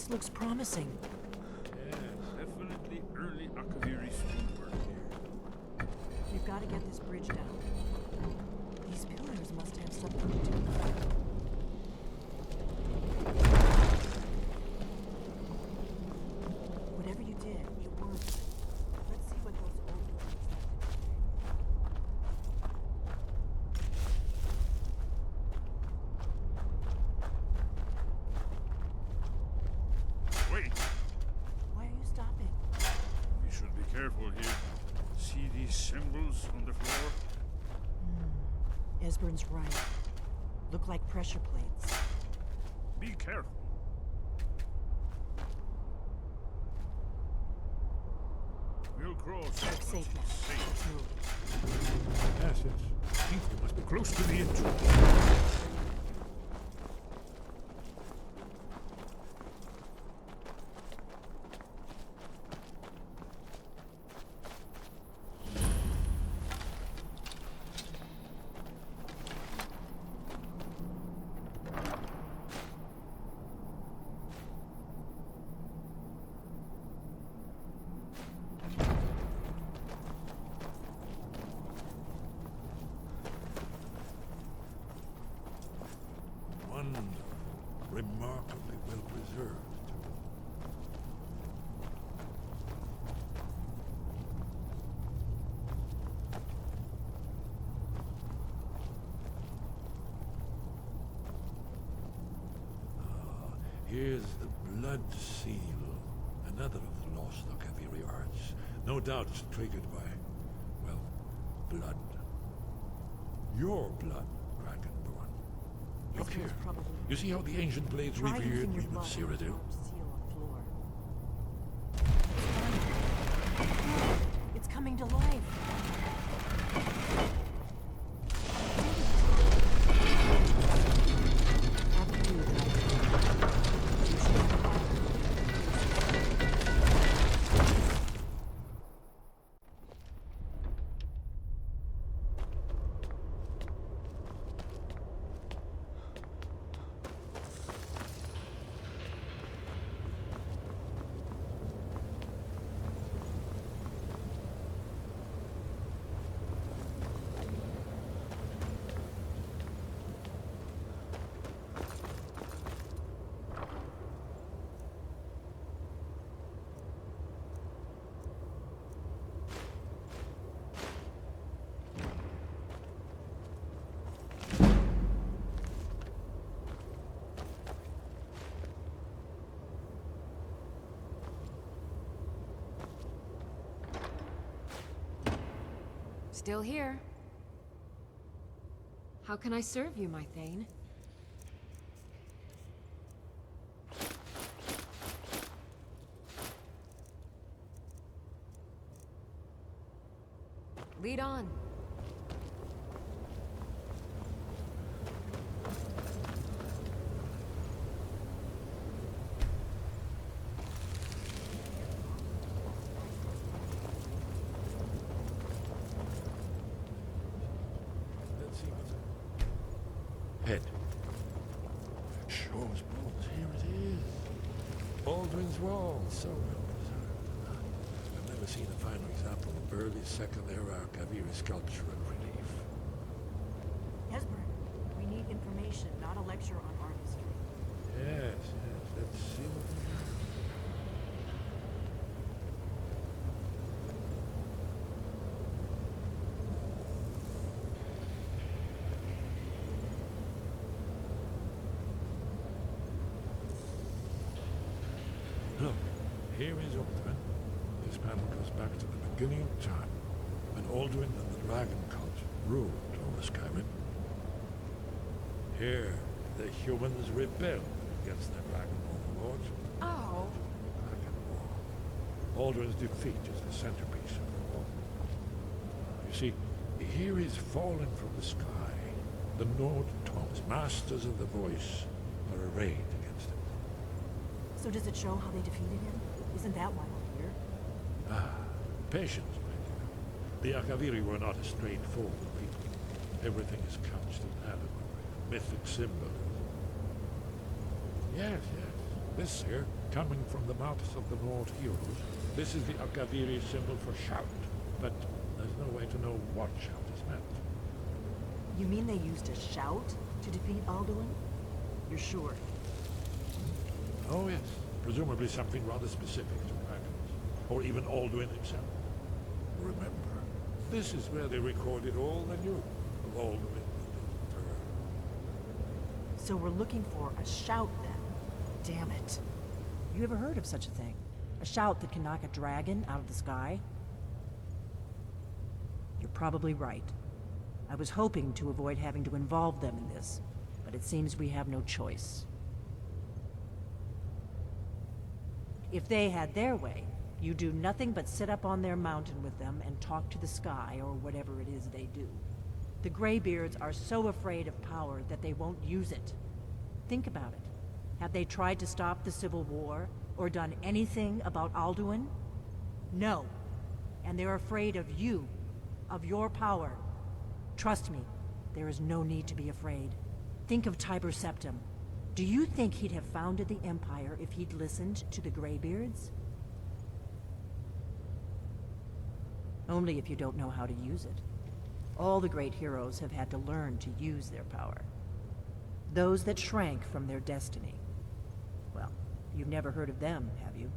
This looks promising. Yes, definitely early Akaviri stonework here. We've got to get this bridge down. These pillars must have something to do with it. Whatever you did, it worked. Let's see what those old ones have to say. Wait! Why are you stopping? We should be careful here. See these symbols on the floor? Esbern's right. Look like pressure plates. Be careful. We'll cross. Look safe now. Let's move. Yes, yes. I think we must be close to the entrance. Remarkably well preserved. Here's the blood seal, another of the lost Akaviri arts. No doubt triggered by, well, blood. Your blood, Dragonborn. Look here. You see how the ancient blades revered me with Cyrodiil? It's coming to life. Still here. How can I serve you, my Thane? Lead on. Head. Shows bones. Here it is. Alduin's wall. So well preserved. I've never seen a finer example of early second-era Akaviri sculpture and relief. Esbern, we need information, not a lecture on art history. Yes, yes. Let's see what we have. Look, here is Alduin. This panel goes back to the beginning of time, when Alduin and the Dragon Cult ruled over Skyrim. Here, the humans rebelled against their dragon overlords. Oh. Dragon War. Alduin's defeat is the centerpiece of the war. You see, here is fallen from the sky. The Nord tongues, masters of the voice, are arrayed against him. So does it show how they defeated him? Isn't that why we're here? Ah, patience, my dear. The Akaviri were not a straightforward people. Everything is couched in allegory, mythic symbols. Yes, yes. This here, coming from the mouths of the Nord heroes, this is the Akaviri symbol for shout, but there's no way to know what shout is meant. You mean they used a shout to defeat Alduin? You're sure? Oh yes, presumably something rather specific to dragons, or even Alduin himself. Remember, this is where they recorded all they knew of Alduin and her. So we're looking for a shout then. Damn it. You ever heard of such a thing? A shout that can knock a dragon out of the sky? You're probably right. I was hoping to avoid having to involve them in this, but it seems we have no choice. If they had their way, you do nothing but sit up on their mountain with them and talk to the sky or whatever it is they do. The Greybeards are so afraid of power that they won't use it. Think about it. Have they tried to stop the Civil War or done anything about Alduin? No. And they're afraid of you, of your power. Trust me, there is no need to be afraid. Think of Tiber Septim. Do you think he'd have founded the Empire if he'd listened to the Greybeards? Only if you don't know how to use it. All the great heroes have had to learn to use their power. Those that shrank from their destiny. Well, you've never heard of them, have you?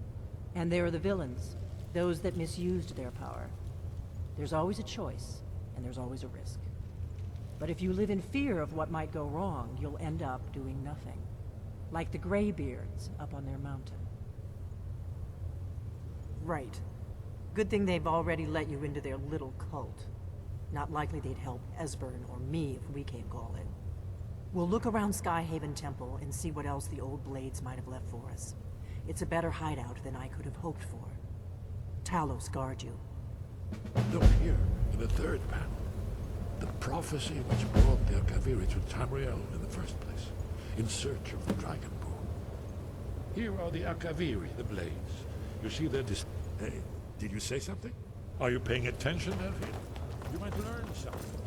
And there are the villains, those that misused their power. There's always a choice, and there's always a risk. But if you live in fear of what might go wrong, you'll end up doing nothing. Like the Greybeards up on their mountain. Right. Good thing they've already let you into their little cult. Not likely they'd help Esbern or me if we came calling. We'll look around Skyhaven Temple and see what else the old blades might have left for us. It's a better hideout than I could have hoped for. Talos guard you. Look here, in the third panel. The prophecy which brought the Akaviri to Tamriel in the first place, in search of the Dragonborn. Here are the Akaviri, the blades. You see their Hey, did you say something? Are you paying attention, Delphine? You might learn something.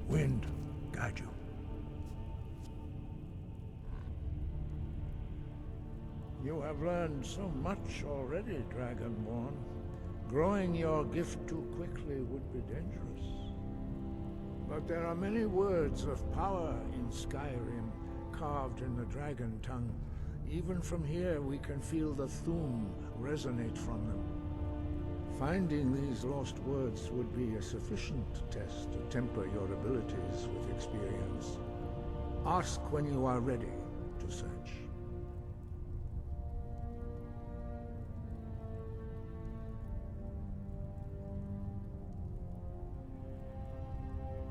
Wind, guide you. You have learned so much already, Dragonborn. Growing your gift too quickly would be dangerous. But there are many words of power in Skyrim, carved in the dragon tongue. Even from here, we can feel the Thum resonate from them. Finding these lost words would be a sufficient test to temper your abilities with experience. Ask when you are ready to search.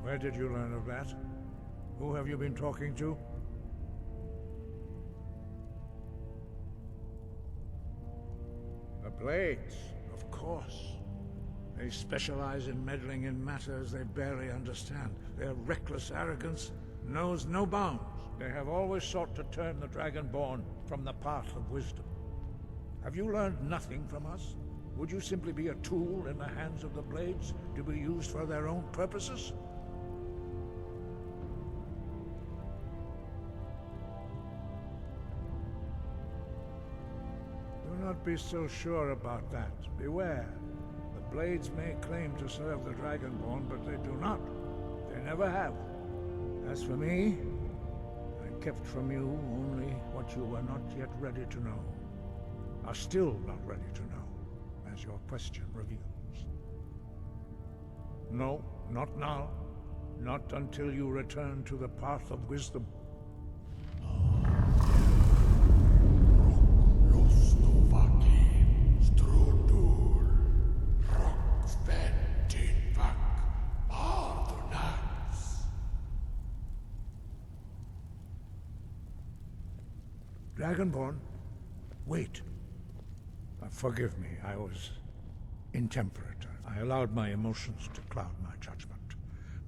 Where did you learn of that? Who have you been talking to? The Blades, of course. They specialize in meddling in matters they barely understand. Their reckless arrogance knows no bounds. They have always sought to turn the Dragonborn from the path of wisdom. Have you learned nothing from us? Would you simply be a tool in the hands of the Blades to be used for their own purposes? Do not be so sure about that. Beware. The Blades may claim to serve the Dragonborn, but they do not. They never have. As for me, I kept from you only what you were not yet ready to know. Are still not ready to know, as your question reveals. No, not now. Not until you return to the path of wisdom. Dragonborn, wait. Forgive me, I was intemperate. I allowed my emotions to cloud my judgment.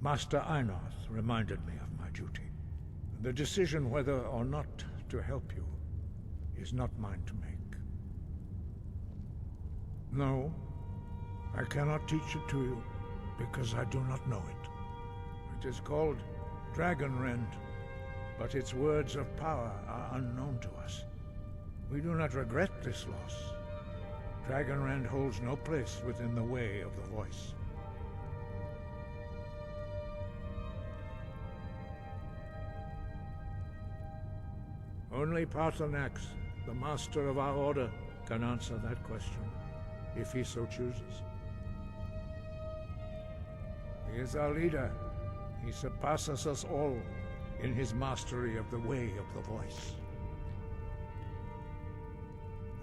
Master Einarth reminded me of my duty. The decision whether or not to help you is not mine to make. No, I cannot teach it to you because I do not know it. It is called Dragonrend, but its words of power are unknown to us. We do not regret this loss. Dragonrend holds no place within the way of the voice. Only Paarthurnax, the master of our order, can answer that question, if he so chooses. He is our leader. He surpasses us all in his mastery of the way of the voice.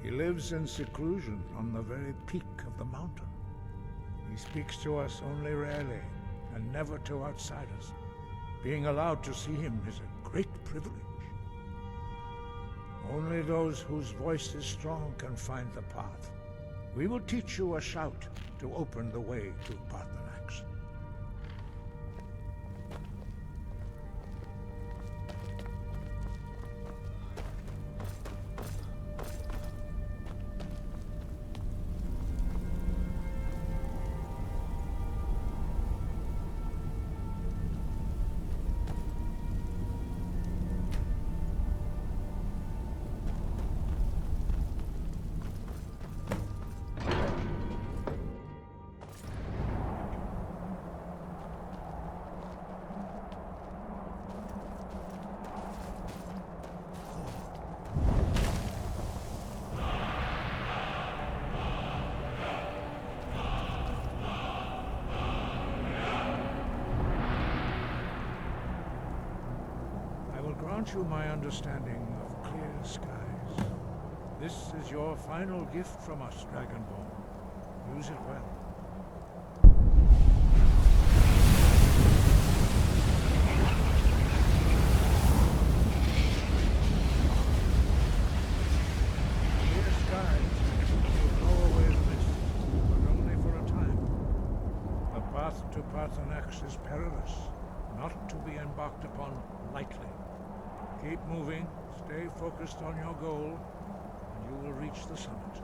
He lives in seclusion on the very peak of the mountain. He speaks to us only rarely, and never to outsiders. Being allowed to see him is a great privilege. Only those whose voice is strong can find the path. We will teach you a shout to open the way to Paarthurnax. You my understanding of clear skies. This is your final gift from us, Dragonborn. Use it well. Clear skies will blow away the mist, but only for a time. The path to Paarthurnax is perilous, not to be embarked upon lightly. Keep moving, stay focused on your goal, and you will reach the summit.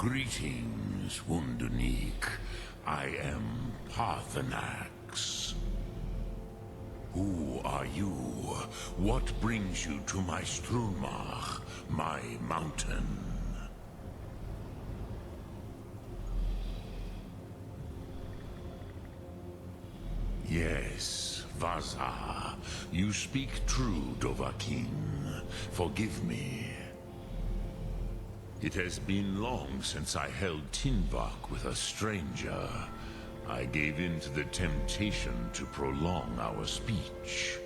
Greetings, Wunderneek. I am Paarthurnax. Who are you? What brings you to my Strunmach, my mountain? Yes, Vaza. You speak true, Dovahkiin. Forgive me. It has been long since I held Tinvak with a stranger. I gave in to the temptation to prolong our speech.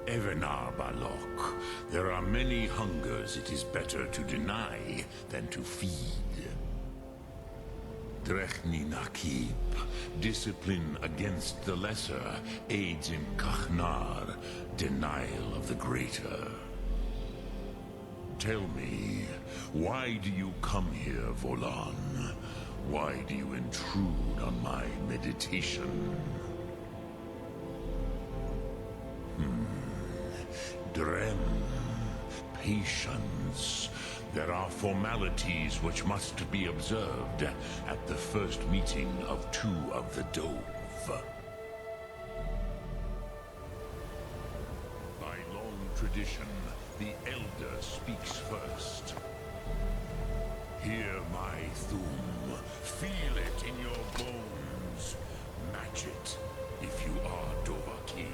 Evenar Balok, there are many hungers it is better to deny than to feed. Drechni Nakib, discipline against the lesser, aids in Kachnar, denial of the greater. Tell me, why do you come here, Volan? Why do you intrude on my meditation? Drem, patience. There are formalities which must be observed at the first meeting of two of the Dove. By long tradition, the Elder speaks first. Hear my Thum. Feel it in your bones. Match it if you are Dovahkiin.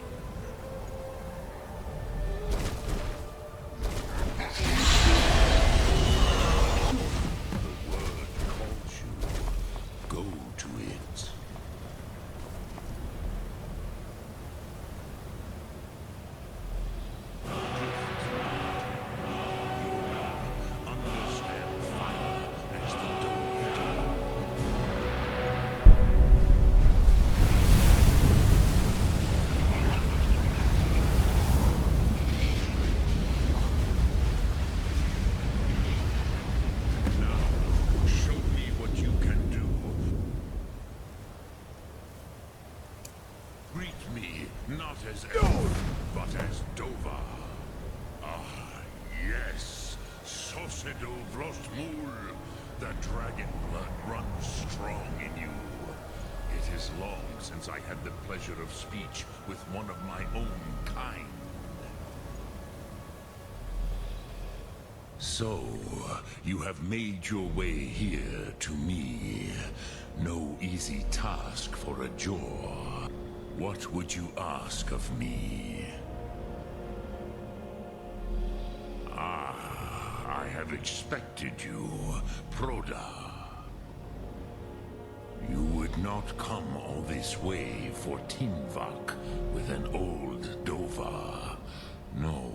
Not as Elf, but as Dova. Ah, yes. Sosedo Vrostmul. The dragon blood runs strong in you. It is long since I had the pleasure of speech with one of my own kind. So, you have made your way here to me. No easy task for a Jor. What would you ask of me? Ah, I have expected you, Proda. You would not come all this way for Tinvak with an old Dova. No,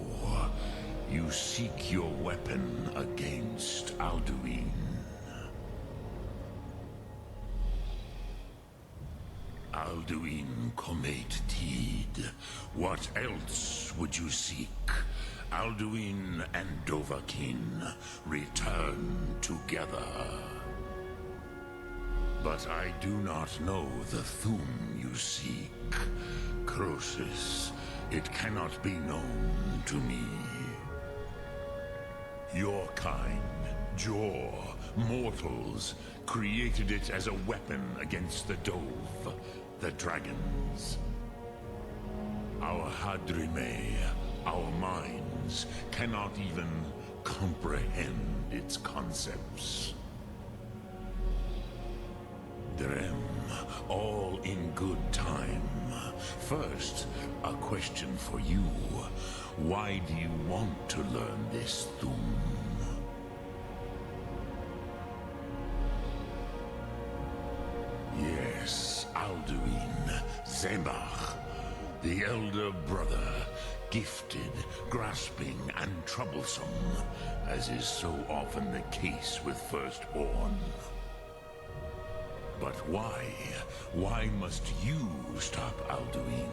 you seek your weapon against Alduin. Alduin Comate Teed. What else would you seek? Alduin and Dovahkiin return together. But I do not know the Thum you seek. Croesus, it cannot be known to me. Your kind, Jor, mortals, created it as a weapon against the Dove, the dragons. Our Hadrime, our minds, cannot even comprehend its concepts. Drem, all in good time. First, a question for you. Why do you want to learn this Thum? Yes, Alduin, Zebach, the elder brother, gifted, grasping, and troublesome, as is so often the case with Firstborn. But why? Why must you stop Alduin?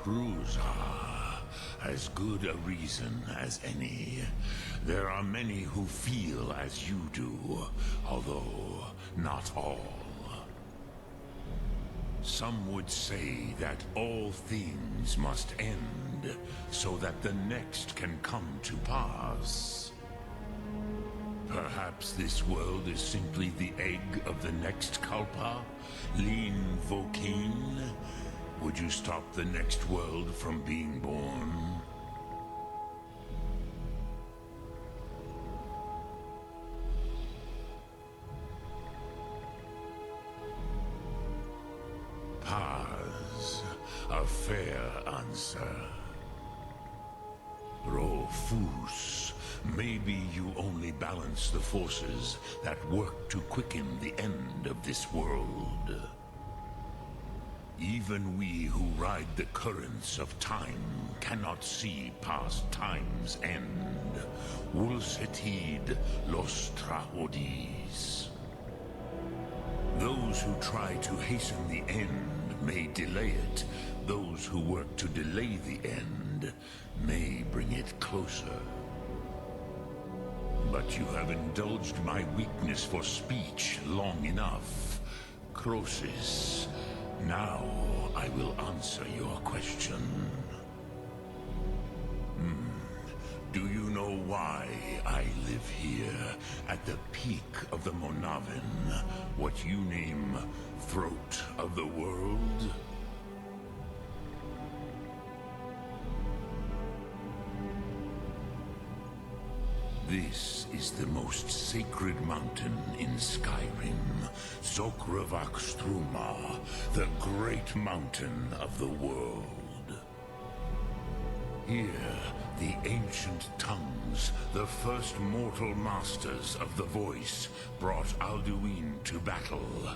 Pruzha, as good a reason as any. There are many who feel as you do, although not all. Some would say that all things must end, so that the next can come to pass. Perhaps this world is simply the egg of the next Kalpa, Lin Vokin. Would you stop the next world from being born? Paz, a fair answer. Rofus, maybe you only balance the forces that work to quicken the end of this world. Even we who ride the currents of time cannot see past time's end. Wulsetid los trahodis. Those who try to hasten the end may delay it. Those who work to delay the end may bring it closer. But you have indulged my weakness for speech long enough. Croesus, now I will answer your question. Do you know why I live here, at the peak of the Monavin, what you name throat of the world? This is the most sacred mountain in Skyrim, Zokravakstruma, the great mountain of the world. Here, the ancient tongues, the first mortal masters of the voice, brought Alduin to battle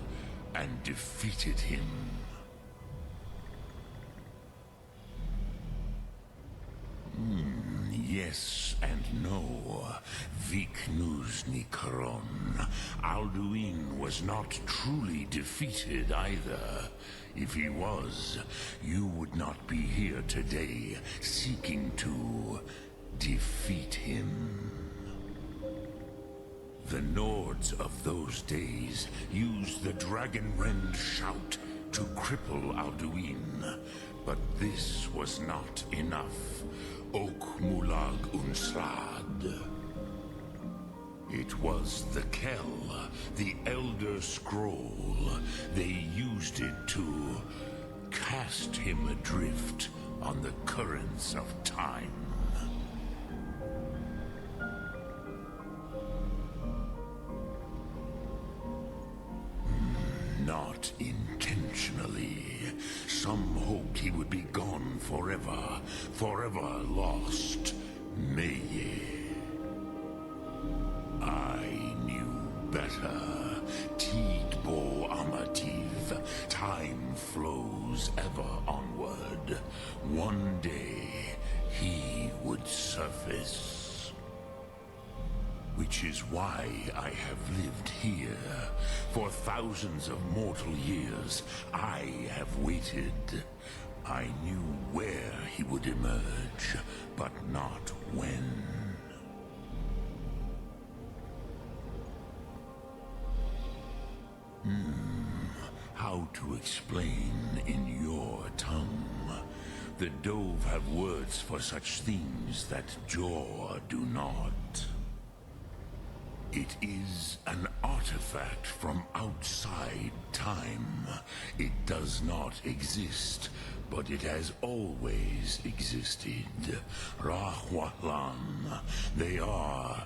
and defeated him. Yes and no. Viknuzny Karon. Alduin was not truly defeated either. If he was, you would not be here today seeking to defeat him. The Nords of those days used the Dragonrend shout to cripple Alduin, but this was not enough. Ok Mulag Unslad. It was the Kell, the Elder Scroll. They used it to cast him adrift on the currents of time. Not intentionally. Some hoped he would be gone forever, forever lost. Meye. I knew better. Tidbo Amativ. Time flows ever onward. One day, he would surface. Which is why I have lived here. For thousands of mortal years, I have waited. I knew where he would emerge, but not when. How to explain in your tongue? The Dove have words for such things that Jor do not. It is an artifact from outside time. It does not exist, but it has always existed. Rahwahlan. They are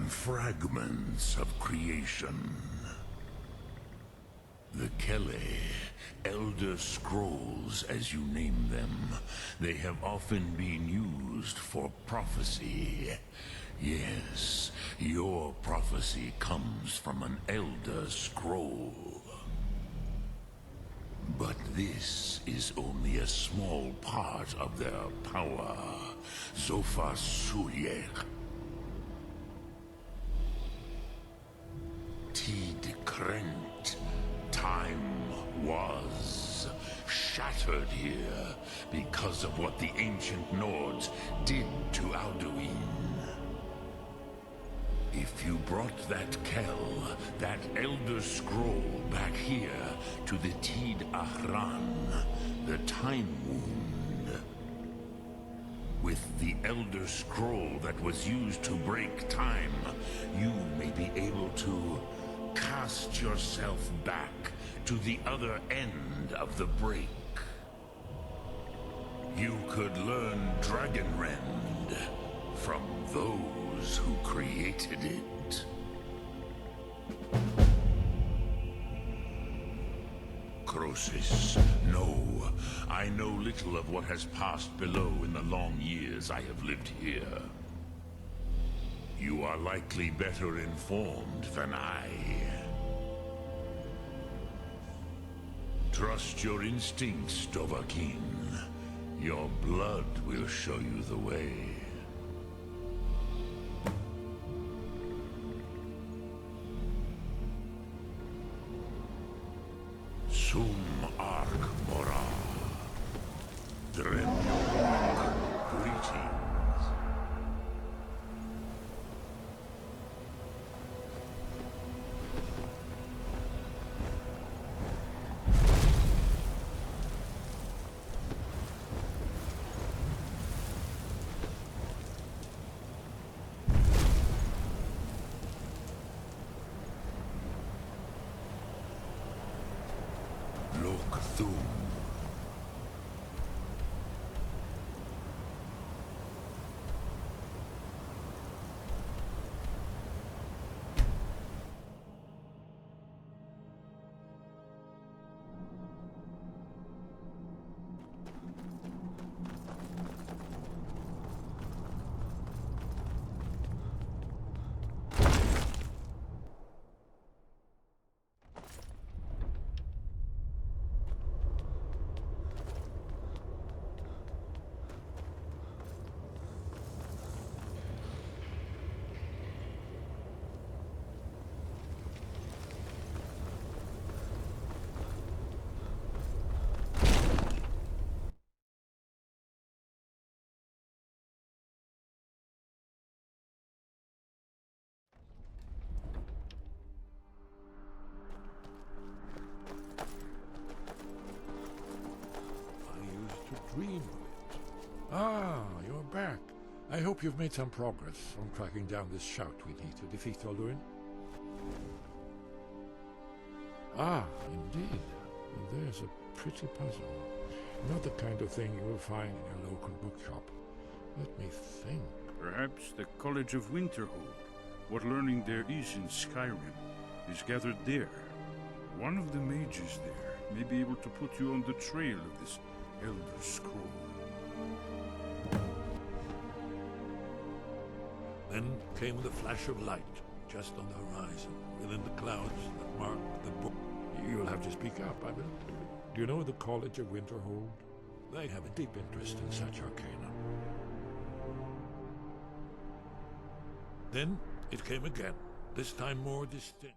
fragments of creation. The Kele, Elder Scrolls as you name them, they have often been used for prophecy. Yes, your prophecy comes from an Elder Scroll. But this is only a small part of their power. Zofa Suyek. Tid Krent. Time was shattered here because of what the ancient Nords did to Alduin. If you brought that Kell, that Elder Scroll back here to the Tid Ahran, the Time Wound, with the Elder Scroll that was used to break time, you may be able to cast yourself back to the other end of the break. You could learn Dragonrend from those who created it. Croesus, no. I know little of what has passed below in the long years I have lived here. You are likely better informed than I. Trust your instincts, Dovahkiin. Your blood will show you the way. Sum Ark Mora. Dremyork. Greetings. Look through. Dream of it. Ah, you're back. I hope you've made some progress on tracking down this shout we need to defeat Alduin. Ah, indeed. There's a pretty puzzle. Not the kind of thing you will find in your local bookshop. Let me think. Perhaps the College of Winterhold. What learning there is in Skyrim is gathered there. One of the mages there may be able to put you on the trail of this Elder Scroll. Then came the flash of light, just on the horizon, within the clouds that mark the book. You'll have to speak up, I will. Do you know the College of Winterhold? They have a deep interest in such arcana. Then it came again, this time more distinct.